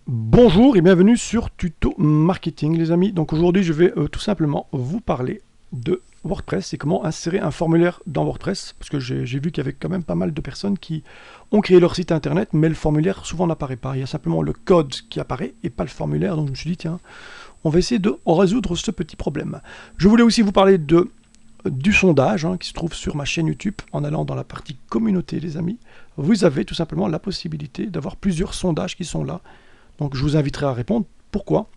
Bonjour et bienvenue sur Tuto Marketing les amis. Donc aujourd'hui je vais tout simplement vous parler de WordPress et comment insérer un formulaire dans WordPress, parce que j'ai vu qu'il y avait quand même pas mal de personnes qui ont créé leur site internet mais le formulaire souvent n'apparaît pas. Il y a simplement le code qui apparaît et pas le formulaire, donc je me suis dit tiens, on va essayer de résoudre ce petit problème. Je voulais aussi vous parler du sondage qui se trouve sur ma chaîne YouTube. En allant dans la partie communauté les amis, vous avez tout simplement la possibilité d'avoir plusieurs sondages qui sont là. Donc je vous inviterai à répondre. Pourquoi?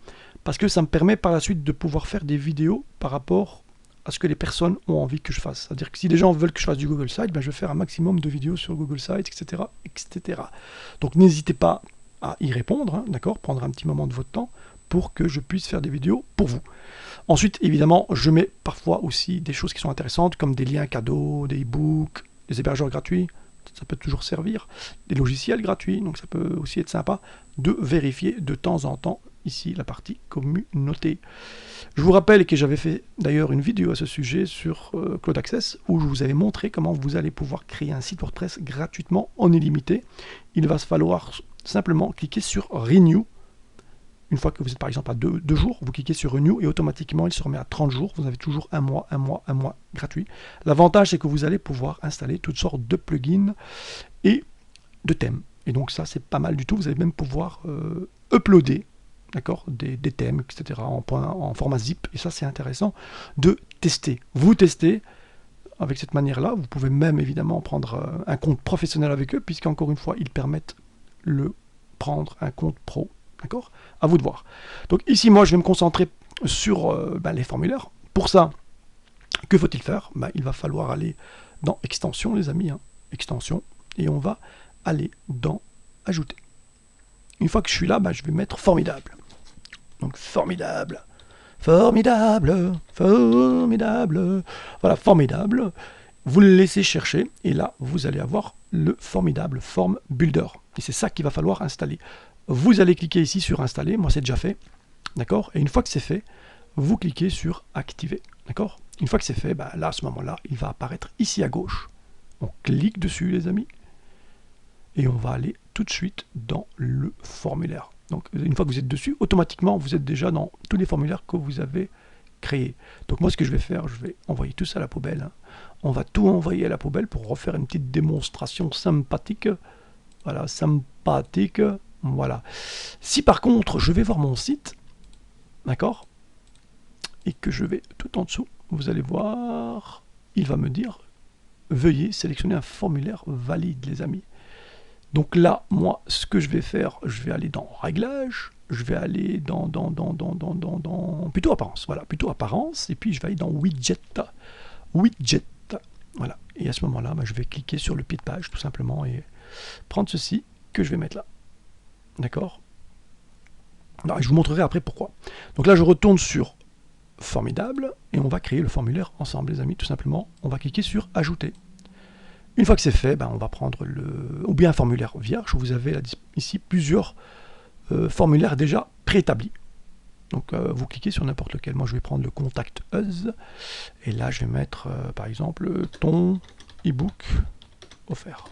Parce que ça me permet par la suite de pouvoir faire des vidéos par rapport à ce que les personnes ont envie que je fasse. C'est-à-dire que si les gens veulent que je fasse du Google Sites, ben je vais faire un maximum de vidéos sur Google Sites, etc. etc. Donc n'hésitez pas à y répondre, d'accord? Prendre un petit moment de votre temps pour que je puisse faire des vidéos pour vous. Ensuite, évidemment, je mets parfois aussi des choses qui sont intéressantes, comme des liens cadeaux, des e-books, des hébergeurs gratuits. Ça peut toujours servir, des logiciels gratuits, donc ça peut aussi être sympa de vérifier de temps en temps ici la partie communauté. Je vous rappelle que j'avais fait d'ailleurs une vidéo à ce sujet sur Cloud Access où je vous avais montré comment vous allez pouvoir créer un site WordPress gratuitement en illimité. Il va falloir simplement cliquer sur Renew. Une fois que vous êtes par exemple à 2 jours, vous cliquez sur Renew et automatiquement il se remet à 30 jours. Vous avez toujours un mois gratuit. L'avantage c'est que vous allez pouvoir installer toutes sortes de plugins et de thèmes. Et donc ça c'est pas mal du tout. Vous allez même pouvoir uploader des thèmes, etc. en format zip. Et ça c'est intéressant de tester. Vous testez avec cette manière-là. Vous pouvez même évidemment prendre un compte professionnel avec eux, puisqu'encore une fois ils permettent le prendre un compte pro. D'accord? À vous de voir. Donc ici, moi, je vais me concentrer sur les formulaires. Pour ça, que faut-il faire? Il va falloir aller dans Extension, les amis. Extension. Et on va aller dans Ajouter. Une fois que je suis là, je vais mettre Formidable. Donc Formidable. Formidable. Formidable. Voilà, Formidable. Vous le laissez chercher. Et là, vous allez avoir le formidable Form Builder. Et c'est ça qu'il va falloir installer. Vous allez cliquer ici sur installer, moi c'est déjà fait, d'accord? Et une fois que c'est fait, vous cliquez sur activer, d'accord? Une fois que c'est fait, là à ce moment-là, il va apparaître ici à gauche. On clique dessus les amis, et on va aller tout de suite dans le formulaire. Donc une fois que vous êtes dessus, automatiquement vous êtes déjà dans tous les formulaires que vous avez créés. Donc moi ce que je vais faire, je vais envoyer tout ça à la poubelle. On va tout envoyer à la poubelle pour refaire une petite démonstration sympathique. Voilà, sympathique. Voilà. Si par contre, je vais voir mon site, d'accord, et que je vais tout en dessous, vous allez voir, il va me dire, veuillez sélectionner un formulaire valide, les amis. Donc là, moi, ce que je vais faire, je vais aller dans Réglages, je vais aller dans plutôt Apparence, voilà, plutôt Apparence, et puis je vais aller dans Widget, voilà. Et à ce moment-là, je vais cliquer sur le pied de page, tout simplement, et prendre ceci que je vais mettre là. D'accord? Je vous montrerai après pourquoi. Donc là, je retourne sur Formidable et on va créer le formulaire ensemble, les amis, tout simplement. On va cliquer sur Ajouter. Une fois que c'est fait, on va prendre ou bien un formulaire vierge. Vous avez là, ici plusieurs formulaires déjà préétablis. Donc vous cliquez sur n'importe lequel. Moi, je vais prendre le Contact Us. Et là, je vais mettre, par exemple, ton e-book offert.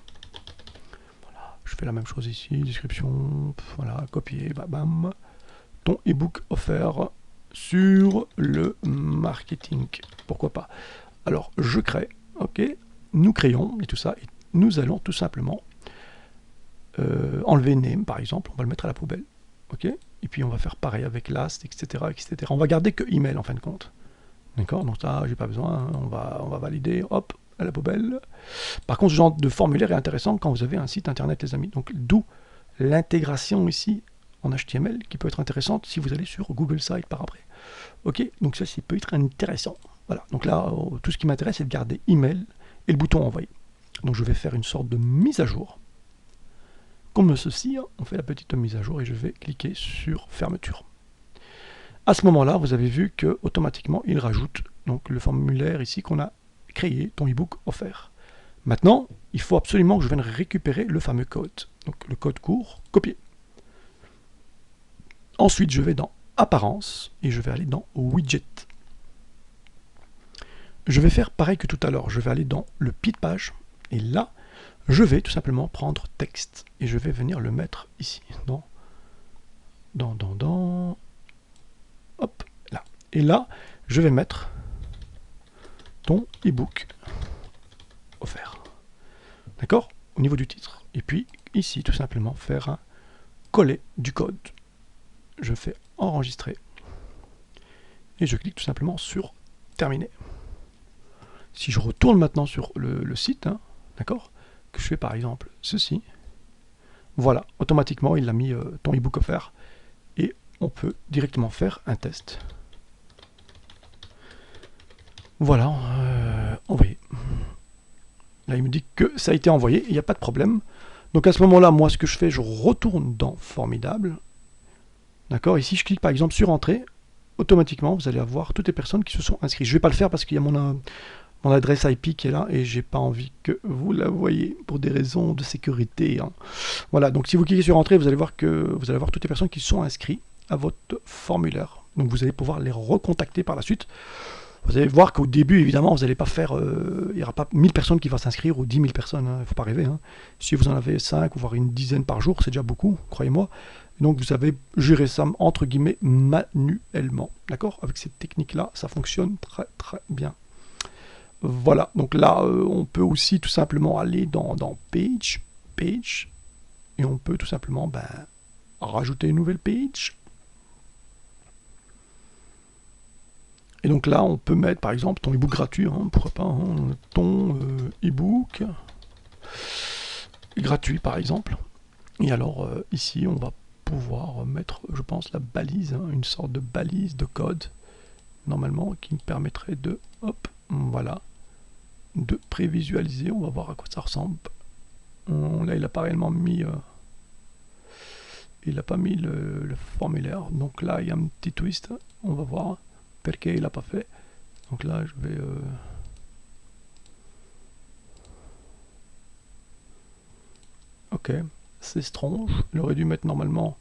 Je fais la même chose ici, description, voilà, copier, bam, ton e-book offert sur le marketing, pourquoi pas. Alors, je crée, ok, nous créons et tout ça, et nous allons tout simplement enlever name, par exemple, on va le mettre à la poubelle, ok, et puis on va faire pareil avec last, etc., etc. On va garder que email en fin de compte, d'accord, donc ça, j'ai pas besoin, on va valider, hop, à la poubelle. Par contre, ce genre de formulaire est intéressant quand vous avez un site internet, les amis. Donc, d'où l'intégration ici en HTML qui peut être intéressante si vous allez sur Google Sites par après. Ok, donc ça, peut être intéressant. Voilà, donc là, tout ce qui m'intéresse, c'est de garder email et le bouton envoyer. Donc, je vais faire une sorte de mise à jour. Comme ceci, on fait la petite mise à jour et je vais cliquer sur fermeture. À ce moment-là, vous avez vu que automatiquement, il rajoute donc le formulaire ici qu'on a créé, ton e-book offert. Maintenant, il faut absolument que je vienne récupérer le fameux code. Donc le code court, copier. Ensuite, je vais dans Apparence et je vais aller dans Widget. Je vais faire pareil que tout à l'heure. Je vais aller dans le pied de page et là, je vais tout simplement prendre texte et je vais venir le mettre ici dans hop, là. Et là, je vais mettre ton e-book offert. D'accord? Au niveau du titre. Et puis, ici, tout simplement, faire un coller du code. Je fais enregistrer. Et je clique tout simplement sur terminer. Si je retourne maintenant sur le site, hein, d'accord, que je fais par exemple ceci, voilà, automatiquement il a mis ton e-book offert et on peut directement faire un test. Voilà, envoyé. Là il me dit que ça a été envoyé, il n'y a pas de problème. Donc à ce moment-là, moi ce que je fais, je retourne dans Formidable. D'accord, ici je clique par exemple sur Entrée, automatiquement vous allez avoir toutes les personnes qui se sont inscrites. Je ne vais pas le faire parce qu'il y a mon adresse IP qui est là et j'ai pas envie que vous la voyez pour des raisons de sécurité. Hein. Voilà, donc si vous cliquez sur Entrée, vous allez voir que vous allez voir toutes les personnes qui sont inscrites à votre formulaire. Donc vous allez pouvoir les recontacter par la suite. Vous allez voir qu'au début, évidemment, vous n'allez pas faire... il n'y aura pas 1000 personnes qui vont s'inscrire ou 10 000 personnes, il ne faut pas rêver. Hein. Si vous en avez 5 ou voire une dizaine par jour, c'est déjà beaucoup, croyez-moi. Donc vous avez géré ça, entre guillemets, manuellement. D'accord? Avec cette technique-là, ça fonctionne très très bien. Voilà, donc là, on peut aussi tout simplement aller dans Page, et on peut tout simplement rajouter une nouvelle page. Et donc là, on peut mettre par exemple ton e-book gratuit, hein, pourquoi pas, hein, ton e-book gratuit par exemple. Et alors ici, on va pouvoir mettre, je pense, la balise, hein, une sorte de balise de code, normalement, qui me permettrait de, hop, voilà, de prévisualiser. On va voir à quoi ça ressemble. Là, il n'a pas réellement mis... il n'a pas mis le formulaire. Donc là, il y a un petit twist. On va voir. Pourquoi il n'a pas fait. Donc là, je vais... Ok. C'est strange. Il aurait dû mettre normalement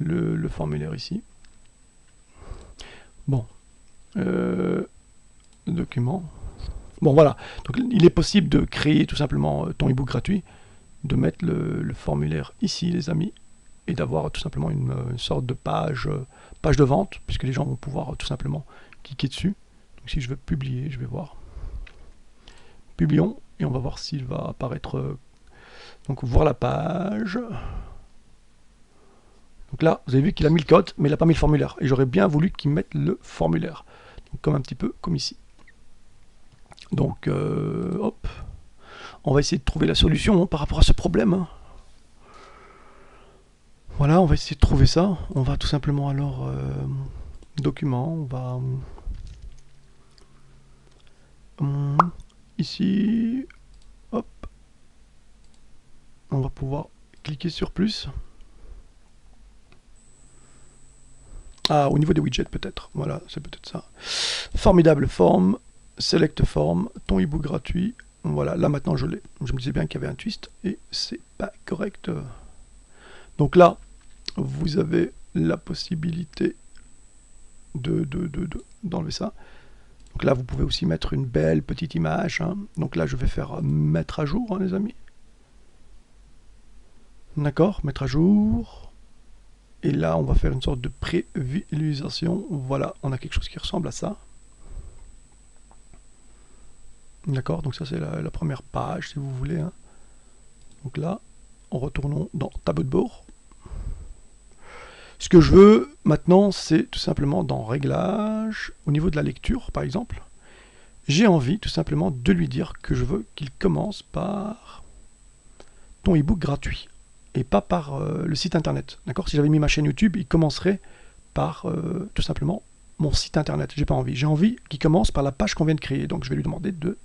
le formulaire ici. Bon. Document. Bon, voilà. Donc, il est possible de créer tout simplement ton e-book gratuit, de mettre le formulaire ici, les amis, et d'avoir tout simplement une sorte de page de vente, puisque les gens vont pouvoir tout simplement cliquer dessus. Donc si je veux publier, je vais voir. Publions, et on va voir s'il va apparaître. Donc voir la page. Donc là, vous avez vu qu'il a mis le code, mais il n'a pas mis le formulaire. Et j'aurais bien voulu qu'il mette le formulaire. Donc comme un petit peu comme ici. Donc hop. On va essayer de trouver la solution hein, par rapport à ce problème. Hein. Voilà, on va essayer de trouver ça. On va tout simplement alors document, on va ici, hop, on va pouvoir cliquer sur plus. Ah, au niveau des widgets peut-être. Voilà, c'est peut-être ça. Formidable forme, select form, ton e-book gratuit. Voilà, là maintenant je l'ai. Je me disais bien qu'il y avait un twist et c'est pas correct. Donc là, vous avez la possibilité d'enlever ça. Donc là, vous pouvez aussi mettre une belle petite image. Hein. Donc là, je vais faire mettre à jour, hein, les amis. D'accord, mettre à jour. Et là, on va faire une sorte de prévisualisation. Voilà, on a quelque chose qui ressemble à ça. D'accord, donc ça c'est la première page, si vous voulez. Hein. Donc là, retournons dans tableau de bord. Ce que je veux maintenant, c'est tout simplement dans Réglages, au niveau de la lecture, par exemple, j'ai envie tout simplement de lui dire que je veux qu'il commence par ton e-book gratuit et pas par le site internet. D'accord? Si j'avais mis ma chaîne YouTube, il commencerait par tout simplement mon site internet. J'ai pas envie. J'ai envie qu'il commence par la page qu'on vient de créer. Donc je vais lui demander de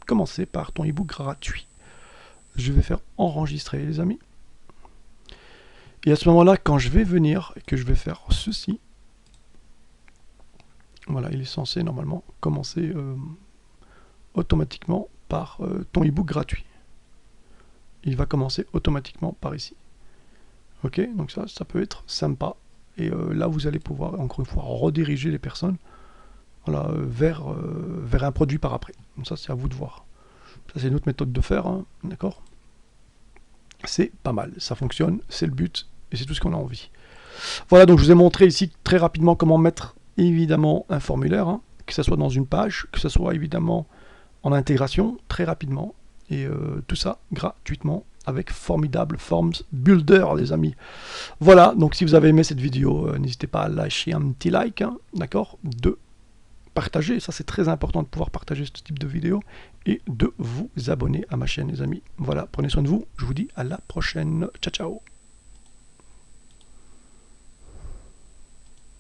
commencer par ton e-book gratuit. Je vais faire enregistrer, les amis. Et à ce moment-là, quand je vais venir et que je vais faire ceci, voilà, il est censé normalement commencer automatiquement par ton e-book gratuit. Il va commencer automatiquement par ici. Ok, donc ça peut être sympa. Et là, vous allez pouvoir, encore une fois, rediriger les personnes voilà, vers un produit par après. Donc ça, c'est à vous de voir. Ça, c'est une autre méthode de faire, hein, d'accord? C'est pas mal, ça fonctionne, c'est le but, et c'est tout ce qu'on a envie. Voilà, donc je vous ai montré ici très rapidement comment mettre évidemment un formulaire, hein, que ce soit dans une page, que ce soit évidemment en intégration, très rapidement, et tout ça gratuitement avec Formidable Forms Builder, les amis. Voilà, donc si vous avez aimé cette vidéo, n'hésitez pas à lâcher un petit like, hein, d'accord, de partager, ça c'est très important de pouvoir partager ce type de vidéo, et de vous abonner à ma chaîne, les amis. Voilà, prenez soin de vous, je vous dis à la prochaine, ciao ciao.